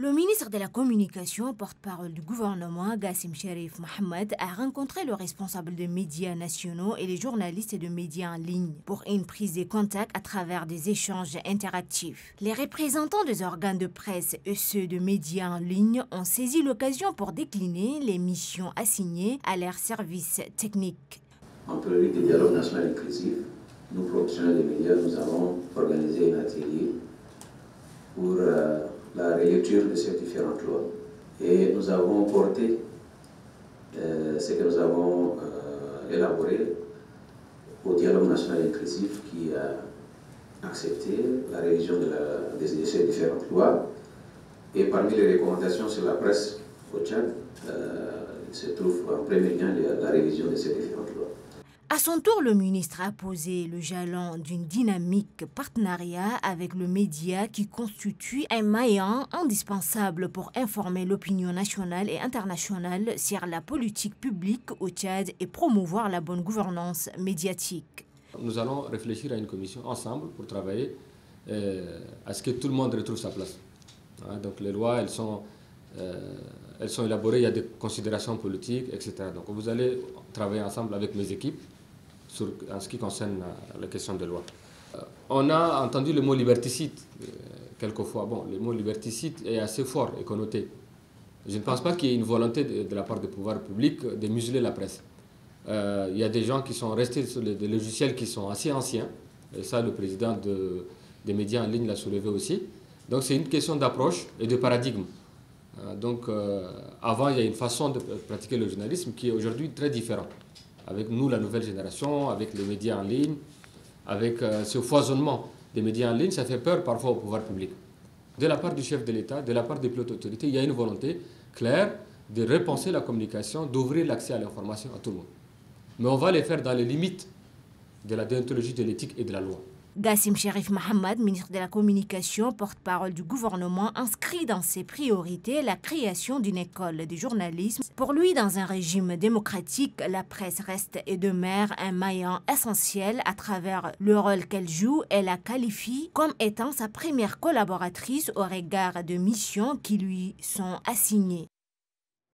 Le ministre de la Communication, porte-parole du gouvernement, Gassim Cherif Mohamed, a rencontré le responsable des médias nationaux et les journalistes de médias en ligne pour une prise de contact à travers des échanges interactifs. Les représentants des organes de presse et ceux de médias en ligne ont saisi l'occasion pour décliner les missions assignées à leurs services techniques. En prélude du dialogue national inclusif, nous, professionnels des médias, nous avons organisé un atelier pour la relecture de ces différentes lois. Et nous avons porté ce que nous avons élaboré au dialogue national inclusif qui a accepté la révision de ces différentes lois. Et parmi les recommandations sur la presse au Tchad, il se trouve en premier lien la révision de ces différentes lois. À son tour, le ministre a posé le jalon d'une dynamique partenariat avec le média qui constitue un maillon indispensable pour informer l'opinion nationale et internationale sur la politique publique au Tchad et promouvoir la bonne gouvernance médiatique. Nous allons réfléchir à une commission ensemble pour travailler à ce que tout le monde retrouve sa place. Donc les lois, elles sont élaborées, il y a des considérations politiques, etc. Donc vous allez travailler ensemble avec mes équipes en ce qui concerne la question de loi. On a entendu le mot liberticide quelquefois. Bon, le mot liberticide est assez fort et connoté. Je ne pense pas qu'il y ait une volonté de la part des pouvoirs publics de museler la presse. Il y a des gens qui sont restés sur des logiciels qui sont assez anciens. Et ça, le président des médias en ligne l'a soulevé aussi. Donc c'est une question d'approche et de paradigme. Avant, il y a une façon de pratiquer le journalisme qui est aujourd'hui très différente. Avec nous, la nouvelle génération, avec les médias en ligne, avec ce foisonnement des médias en ligne, ça fait peur parfois au pouvoir public. De la part du chef de l'État, de la part des plus hautes autorités, il y a une volonté claire de repenser la communication, d'ouvrir l'accès à l'information à tout le monde. Mais on va les faire dans les limites de la déontologie, de l'éthique et de la loi. Gassim Cherif Mohamed, ministre de la Communication, porte-parole du gouvernement, inscrit dans ses priorités la création d'une école de journalisme. Pour lui, dans un régime démocratique, la presse reste et demeure un maillon essentiel à travers le rôle qu'elle joue et la qualifie comme étant sa première collaboratrice au regard de missions qui lui sont assignées.